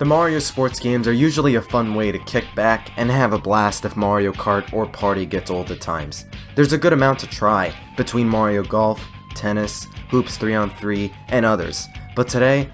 The Mario sports games are usually a fun way to kick back and have a blast if Mario Kart or Party gets old at times. There's a good amount to try, between Mario Golf, Tennis, Hoops 3-on-3, and others. But today,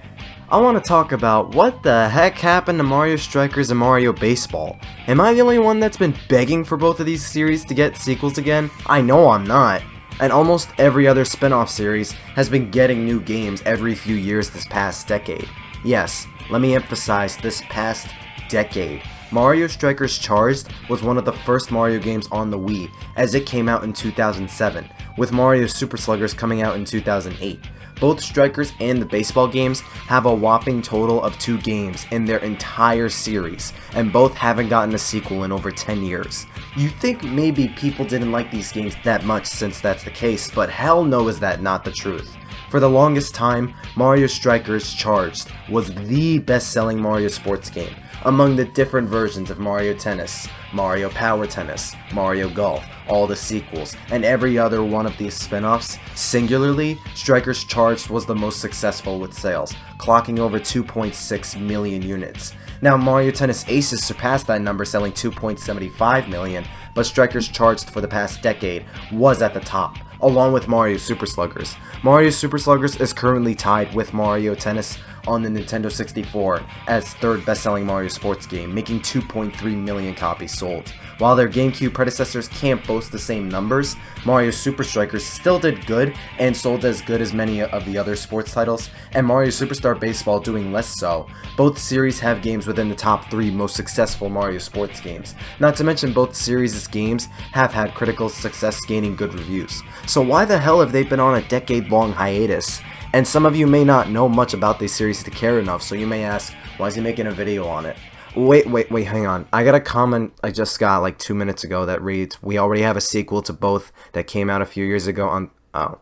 I want to talk about what the heck happened to Mario Strikers and Mario Baseball. Am I the only one that's been begging for both of these series to get sequels again? I know I'm not. And almost every other spin-off series has been getting new games every few years this past decade. Yes, let me emphasize this past decade. Mario Strikers Charged was one of the first Mario games on the Wii, as it came out in 2007, with Mario Super Sluggers coming out in 2008. Both Strikers and the baseball games have a whopping total of 2 games in their entire series, and both haven't gotten a sequel in over 10 years. You'd think maybe people didn't like these games that much since that's the case, but hell no is that not the truth. For the longest time, Mario Strikers Charged was the best-selling Mario sports game, among the different versions of Mario Tennis, Mario Power Tennis, Mario Golf, all the sequels, and every other one of these spin-offs. Singularly, Strikers Charged was the most successful with sales, clocking over 2.6 million units. Now, Mario Tennis Aces surpassed that number, selling 2.75 million, but Strikers Charged for the past decade was at the top, along with Mario Super Sluggers. Mario Super Sluggers is currently tied with Mario Tennis on the Nintendo 64 as third best-selling Mario sports game, making 2.3 million copies sold. While their GameCube predecessors can't boast the same numbers, Mario Super Strikers still did good and sold as good as many of the other sports titles, and Mario Superstar Baseball doing less so. Both series have games within the top 3 most successful Mario sports games. Not to mention both series' games have had critical success, gaining good reviews. So why the hell have they been on a decade-long hiatus? And some of you may not know much about these series to care enough, so you may ask, why is he making a video on it? Wait, hang on. I got a comment I just got like 2 minutes ago that reads, we already have a sequel to both that came out a few years ago on... Oh.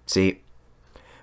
See,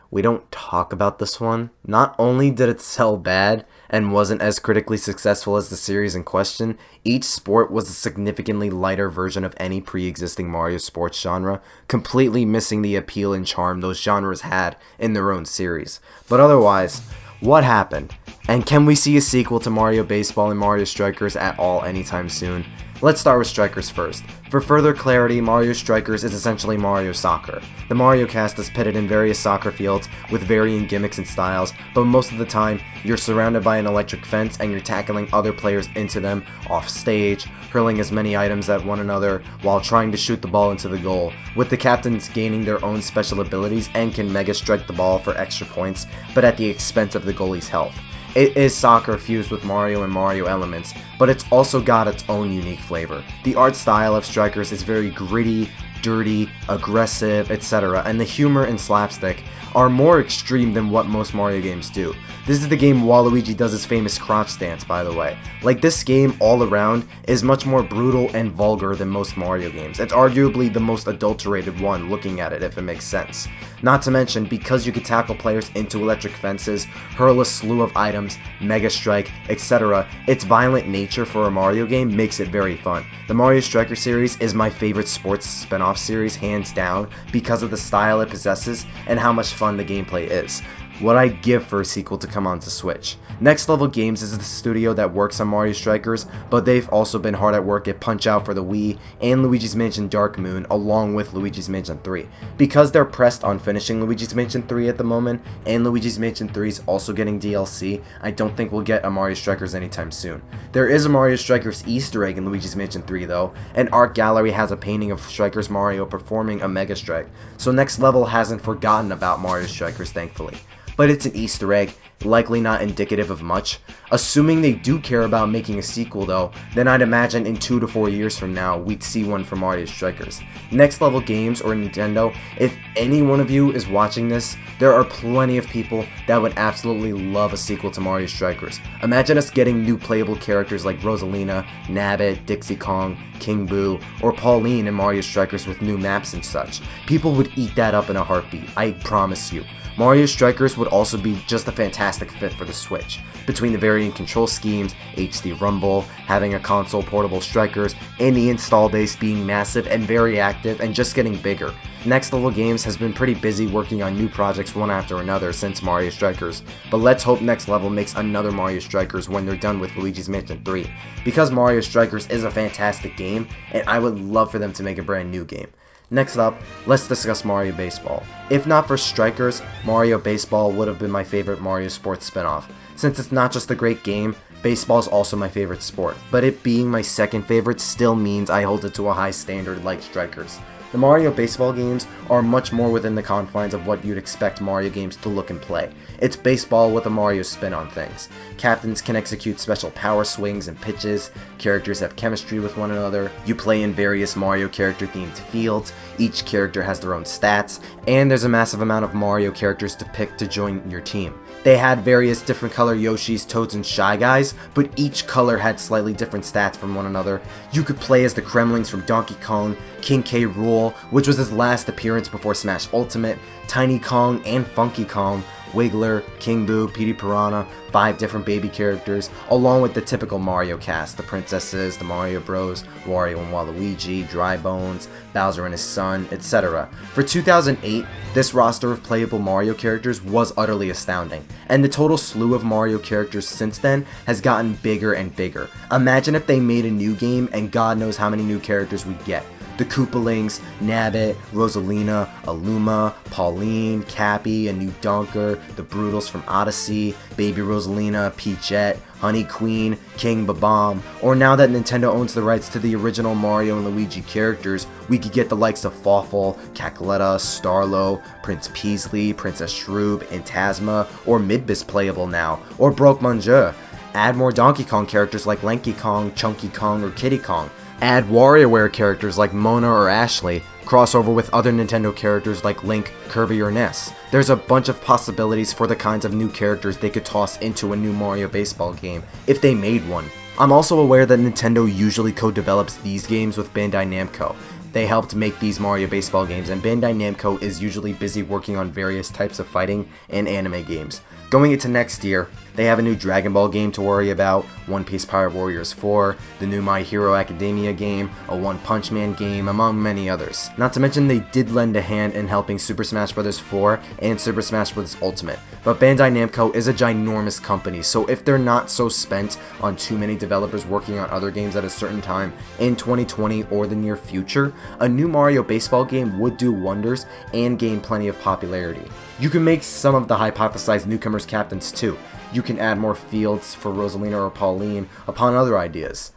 we don't talk about this one. Not only did it sell bad and wasn't as critically successful as the series in question, each sport was a significantly lighter version of any pre-existing Mario sports genre, completely missing the appeal and charm those genres had in their own series. But otherwise, what happened? And can we see a sequel to Mario Baseball and Mario Strikers at all anytime soon? Let's start with Strikers first. For further clarity, Mario Strikers is essentially Mario Soccer. The Mario cast is pitted in various soccer fields with varying gimmicks and styles, but most of the time, you're surrounded by an electric fence and you're tackling other players into them off stage, hurling as many items at one another while trying to shoot the ball into the goal, with the captains gaining their own special abilities and can mega strike the ball for extra points, but at the expense of the goalie's health. It is soccer fused with Mario and Mario elements, but it's also got its own unique flavor. The art style of Strikers is very gritty, dirty, aggressive, etc., and the humor and slapstick are more extreme than what most Mario games do. This is the game Waluigi does his famous crotch dance, by the way. Like, this game all around is much more brutal and vulgar than most Mario games. It's arguably the most adulterated one, looking at it, if it makes sense. Not to mention, because you can tackle players into electric fences, hurl a slew of items, mega strike, etc., its violent nature for a Mario game makes it very fun. The Mario Striker series is my favorite sports spin-off series, hands down, because of the style it possesses and how much fun the gameplay is. What I'd give for a sequel to come onto Switch. Next Level Games is the studio that works on Mario Strikers, but they've also been hard at work at Punch-Out for the Wii and Luigi's Mansion Dark Moon, along with Luigi's Mansion 3. Because they're pressed on finishing Luigi's Mansion 3 at the moment, and Luigi's Mansion 3 is also getting DLC, I don't think we'll get a Mario Strikers anytime soon. There is a Mario Strikers Easter egg in Luigi's Mansion 3 though, and Art Gallery has a painting of Strikers Mario performing a Mega Strike, so Next Level hasn't forgotten about Mario Strikers, thankfully. But it's an Easter egg, likely not indicative of much. Assuming they do care about making a sequel though, then I'd imagine in 2 to 4 years from now, we'd see one for Mario Strikers. Next Level Games or Nintendo, if any one of you is watching this, there are plenty of people that would absolutely love a sequel to Mario Strikers. Imagine us getting new playable characters like Rosalina, Nabbit, Dixie Kong, King Boo, or Pauline in Mario Strikers with new maps and such. People would eat that up in a heartbeat, I promise you. Mario Strikers would also be just a fantastic fit for the Switch. Between the varying control schemes, HD Rumble, having a console portable Strikers, and the install base being massive and very active and just getting bigger. Next Level Games has been pretty busy working on new projects one after another since Mario Strikers, but let's hope Next Level makes another Mario Strikers when they're done with Luigi's Mansion 3, because Mario Strikers is a fantastic game, and I would love for them to make a brand new game. Next up, let's discuss Mario Baseball. If not for Strikers, Mario Baseball would have been my favorite Mario Sports spinoff. Since it's not just a great game, baseball is also my favorite sport, but it being my second favorite still means I hold it to a high standard like Strikers. The Mario Baseball games are much more within the confines of what you'd expect Mario games to look and play. It's baseball with a Mario spin on things. Captains can execute special power swings and pitches, characters have chemistry with one another, you play in various Mario character themed fields, each character has their own stats, and there's a massive amount of Mario characters to pick to join your team. They had various different color Yoshis, Toads, and Shy Guys, but each color had slightly different stats from one another. You could play as the Kremlings from Donkey Kong, King K. Rool, which was his last appearance before Smash Ultimate, Tiny Kong and Funky Kong, Wiggler, King Boo, Petey Piranha, 5 different baby characters, along with the typical Mario cast, the princesses, the Mario Bros, Wario and Waluigi, Dry Bones, Bowser and his son, etc. For 2008, this roster of playable Mario characters was utterly astounding, and the total slew of Mario characters since then has gotten bigger and bigger. Imagine if they made a new game and God knows how many new characters we'd get. The Koopalings, Nabbit, Rosalina, Aluma, Pauline, Cappy, a new Donker, the Broodals from Odyssey, Baby Rosalina, Peachette, Honey Queen, King Babam, or now that Nintendo owns the rights to the original Mario and Luigi characters, we could get the likes of Fawful, Cackletta, Starlo, Prince Peasley, Princess Shroob, Intasma, or Midbus playable now, or Broke Monsieur. Add more Donkey Kong characters like Lanky Kong, Chunky Kong, or Kiddy Kong. Add WarioWare characters like Mona or Ashley, crossover with other Nintendo characters like Link, Kirby, or Ness. There's a bunch of possibilities for the kinds of new characters they could toss into a new Mario Baseball game, if they made one. I'm also aware that Nintendo usually co-develops these games with Bandai Namco. They helped make these Mario Baseball games, and Bandai Namco is usually busy working on various types of fighting and anime games. Going into next year, they have a new Dragon Ball game to worry about, One Piece Pirate Warriors 4, the new My Hero Academia game, a One Punch Man game, among many others. Not to mention they did lend a hand in helping Super Smash Bros. 4 and Super Smash Bros. Ultimate. But Bandai Namco is a ginormous company, so if they're not so spent on too many developers working on other games at a certain time in 2020 or the near future, a new Mario Baseball game would do wonders and gain plenty of popularity. You can make some of the hypothesized newcomers captains too. You can add more fields for Rosalina or Pauline upon other ideas.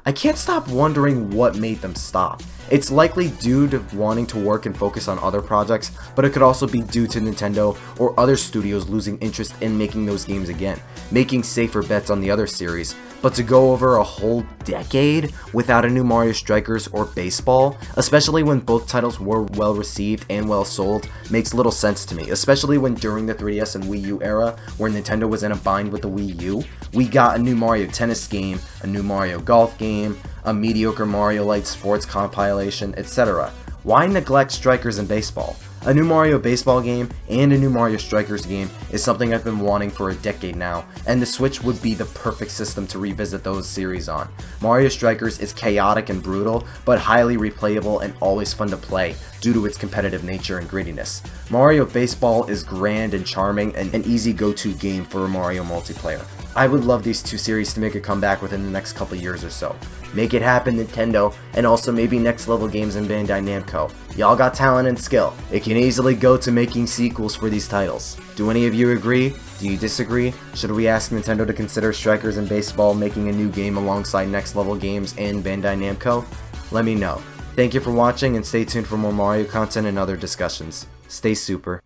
I can't stop wondering what made them stop. It's likely due to wanting to work and focus on other projects, but it could also be due to Nintendo or other studios losing interest in making those games again, making safer bets on the other series. But to go over a whole decade without a new Mario Strikers or Baseball, especially when both titles were well received and well sold, makes little sense to me, especially when during the 3DS and Wii U era, where Nintendo was in a bind with the Wii U, we got a new Mario Tennis game, a new Mario Golf game, a mediocre Mario Light Sports compilation, etc. Why neglect Strikers and Baseball? A new Mario Baseball game and a new Mario Strikers game is something I've been wanting for a decade now, and the Switch would be the perfect system to revisit those series on. Mario Strikers is chaotic and brutal, but highly replayable and always fun to play due to its competitive nature and grittiness. Mario Baseball is grand and charming and an easy go-to game for a Mario multiplayer. I would love these two series to make a comeback within the next couple years or so. Make it happen, Nintendo, and also maybe Next Level Games and Bandai Namco. Y'all got talent and skill. It can easily go to making sequels for these titles. Do any of you agree? Do you disagree? Should we ask Nintendo to consider Strikers and Baseball making a new game alongside Next Level Games and Bandai Namco? Let me know. Thank you for watching and stay tuned for more Mario content and other discussions. Stay super.